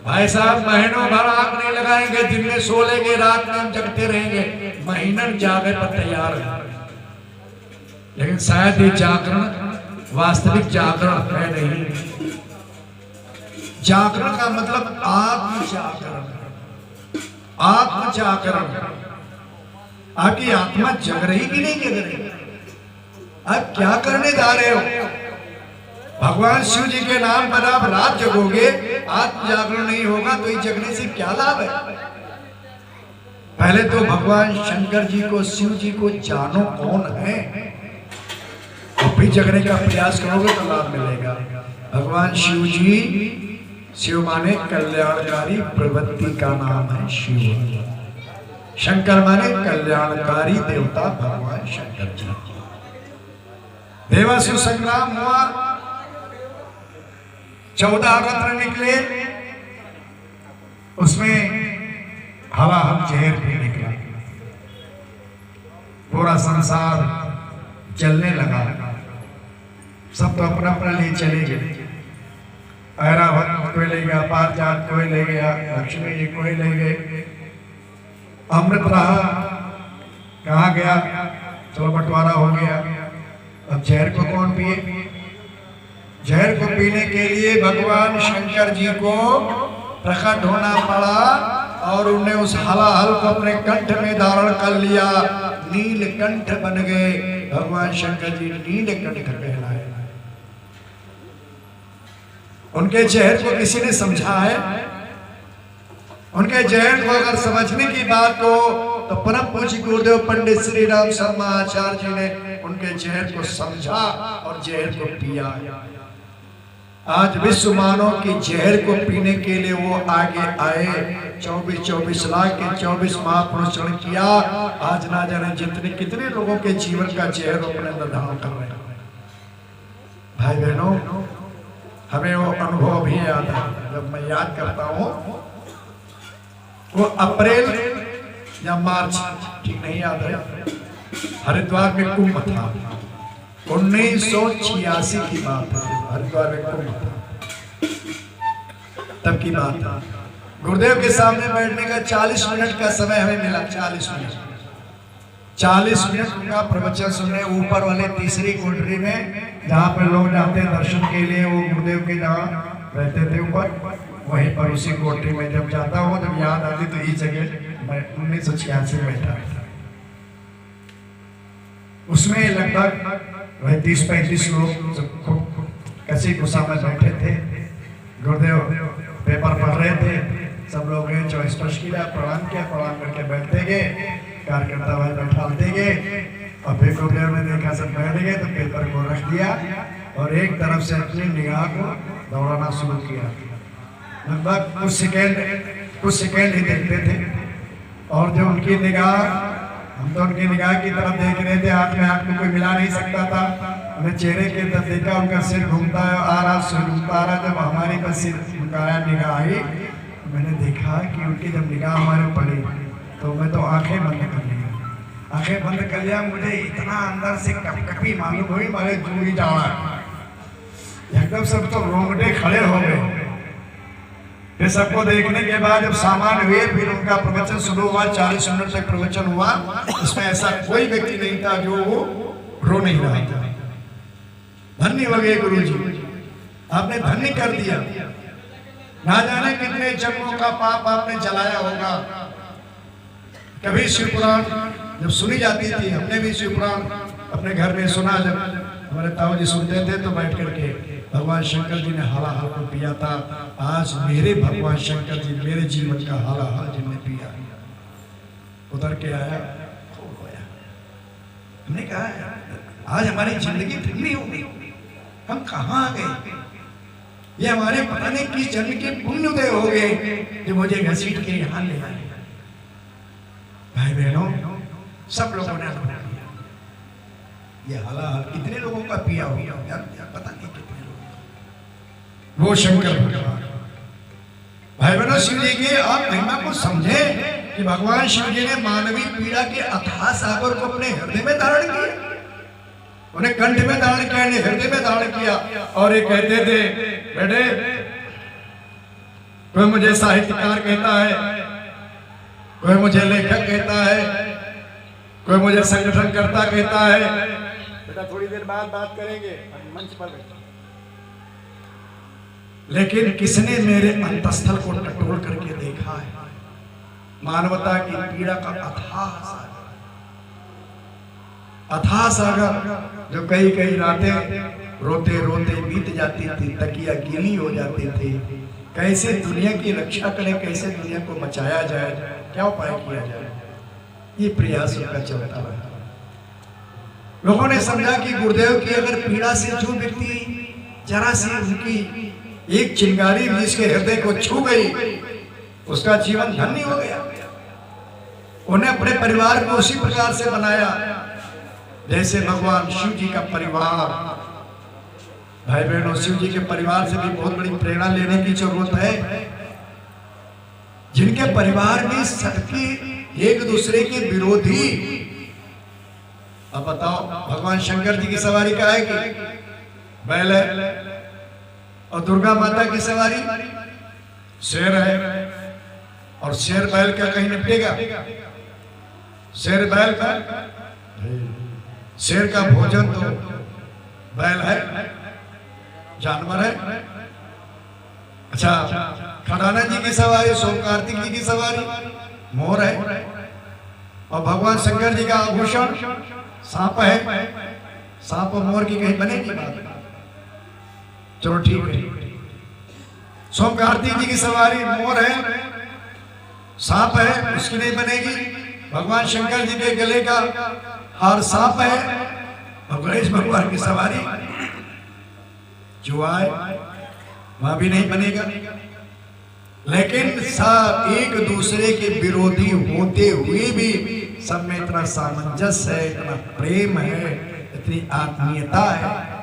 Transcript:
भाई साहब महीनों भर आग नहीं लगाएंगे, दिन में सो लेंगे, रात में हम जगते रहेंगे, महीनन जागे पर तैयार है। लेकिन शायद ये जागरण वास्तविक जागरण है नहीं। जागरण का मतलब आत्म जागरण, आत्म जागरण। आपकी आत्मा जग रही कि नहीं जग रही? आप क्या करने जा रहे हो? भगवान शिव जी के नाम पर आप रात जगोगे, आत्म जागरण नहीं होगा तो ये जगने से क्या लाभ है? पहले तो भगवान शंकर जी को, शिव जी को जानो कौन है, और फिर जगने का प्रयास करोगे तो लाभ मिलेगा। भगवान शिव जी, शिव माने कल्याणकारी प्रवृत्ति का नाम है शिव। शंकर माने कल्याणकारी देवता भगवान शंकर जी। देवासुर संग्राम हुआ, 14 रत्न निकले, उसमें हलाहल जहर भी निकला। पूरा संसार जलने लगा। सब तो अपना अपना लिए चले गए। ऐरावत कोई ले गया, पारिजात कोई ले गया, लक्ष्मी जी कोई ले गए। अमृत रहा, कहाँ गया? चलो बंटवारा हो गया। अब जहर को कौन पिए? जहर को पीने के लिए भगवान शंकर जी को प्रकट होना पड़ा, और उन्हें उस हलाहल को अपने कंठ में धारण कर लिया। नीलकंठ बन गए। भगवान शंकर जी नीलकंठ कहलाए। उनके जहर को किसी ने समझा है? उनके जहर को अगर समझने की बात हो तो परम पूज्य गुरुदेव पंडित श्री राम शर्मा आचार्य जी ने उनके जहर को समझा और जहर को पिया। आज विश्व मानव की जहर को पीने के लिए वो आगे आए। 24 लाख के 24 महापुरुष किया। आज ना जाने जितने कितने लोगों के जीवन का जहर अपने अंदर धारण कर रहे हैं। भाई बहनों, हमें वो अनुभव भी याद है। जब मैं याद करता हूँ, वो अप्रैल या मार्च, ठीक नहीं याद है, हरिद्वार में कुंभ था। 1986 की बात है। हरिद्वार में कुंभ था, तब की बात है। गुरुदेव के सामने बैठने का 40 मिनट का समय हमें मिला। 40 मिनट का प्रवचन सुनने ऊपर वाले तीसरी कोठरी में, जहाँ पर लोग जाते हैं दर्शन के लिए। वो गुरुदेव के जहाँ रहते थे ऊपर, वहीं पर उसी कोठरी में जब जाता हूँ, जब याद आती तो इस जगह मैं 1986 में बैठा। उसमें लगभग वही 30-35 लोग कैसी गुस्सा में बैठे थे। गुरुदेव पेपर पढ़ रहे थे। सब लोग चॉइस स्पर्श किया, प्रणाम किया, प्रणाम करके बैठते गए। कार्यकर्ता भाई बैठाते गए, और फिर गुरुदेव ने देखा सब बैठ गए तो पेपर को रख दिया और एक तरफ से अपनी निगाह को दौड़ाना शुरू किया। लगभग कुछ सेकेंड ही देखते थे, और जो उनकी निगाह, हम तो उनकी निगाह की तरफ देख रहे थे। हाथ में हाथ में कोई मिला नहीं सकता था। हमें चेहरे की तरफ देखा, उनका सिर घूमता आ रहा, सिर घूमता आ रहा। जब हमारी पर सिर झुकाया, निगाह आई, मैंने देखा कि उनकी जब निगाह हमारे पड़ी तो मैं तो आंखें बंद कर लिया। आंखें बंद कर लिया। मुझे इतना अंदर से कपकपी मालूम हुई, मारे जूही जाना एकदम। सब तो रोंगटे खड़े हो गए। फिर सबको देखने के बाद जब सामान हुए, फिर उनका प्रवचन शुरू हुआ। 40 मिनट तक प्रवचन हुआ। इसमें ऐसा कोई व्यक्ति नहीं था जो रो नहीं रहा था। धन्य हो गए गुरु जी, आपने धन्य कर दिया। ना जाने कितने जन्मों का पाप आपने जलाया होगा। कभी शिव पुराण जब सुनी जाती थी, हमने भी शिव पुराण अपने घर में सुना। जब हमारे ताऊ जी सुनते थे तो बैठ करके भगवान शंकर जी ने हलाहल को पिया था। आज मेरे भगवान शंकर जी मेरे जीवन का हलाहल जिन्होंने पिया, उतर के आया, हो गया। हमने कहा आज हमारी जिंदगी धन्य हो गई। हम कहाँ आ गए? ये हमारे पता नहीं किस जन्म के पुण्योदय हो गए जो मुझे घसीट के यहाँ ले आए। भाई बहनों, सब लोगों ने ये हलाहल कितने लोगों का पिया होगा यार, पता नहीं कितने लोगों। वो शंकर भगवान, भाई बहनों, शिव जी के आप महिमा को समझे कि भगवान शिव जी ने मानवीय पीड़ा के अथाह सागर को अपने हृदय में धारण किया। उन्हें कंठ में धारण किया, हृदय में धारण किया। और ये कहते थे, बेटे कोई मुझे साहित्यकार कहता है, कोई मुझे लेखक कहता है, कोई मुझे संगठनकर्ता कहता है। बेटा थोड़ी देर बाद बात करेंगे, मंच पर बैठो। लेकिन किसने मेरे अंतस्थल को टटोल करके देखा है? मानवता की पीड़ा का अथाह सागर जो कई कई रातें रोते रोते बीत जाती थी, तकिया गीली हो जाती थी। कैसे दुनिया की रक्षा करें, कैसे दुनिया को बचाया जाए, क्या उपाय किया जाए, ये प्रयास उनका चलता रहा। लोगों ने समझा कि गुरुदेव की अगर पीड़ा से जो व्यक्ति जरा सी उनकी एक चिंगारी भी जिसके हृदय को छू गई, उसका जीवन धन्य हो गया। उन्हें अपने परिवार को उसी प्रकार से बनाया जैसे भगवान शिव जी का परिवार। भाई बहनों, शिव जी के परिवार से भी बहुत बड़ी प्रेरणा लेने की जरूरत है, जिनके परिवार में सबके एक दूसरे के विरोधी। अब बताओ, भगवान शंकर जी की सवारी का है कि बैल है, और दुर्गा माता की सवारी शेर है, और शेर बैल का कहीं निपटेगा? शेर बैल का, शेर का भोजन तो बैल है, जानवर है। अच्छा, खड़ाना जी की सवारी, सोम कार्तिक जी की सवारी मोर है, और भगवान शंकर जी का आभूषण सांप है। सांप और मोर की कहीं बनेगी बात? चलो ठीक है, सोम कार्तिक जी की सवारी मोर है, सांप है, उसकी नहीं बनेगी। भगवान शंकर जी के गले का हार सांप है, और गणेश भगवान की सवारी जो आए वहां भी नहीं बनेगा। लेकिन सब एक दूसरे के विरोधी होते हुए भी सब में इतना सामंजस्य है, इतना प्रेम है, इतनी आत्मीयता है।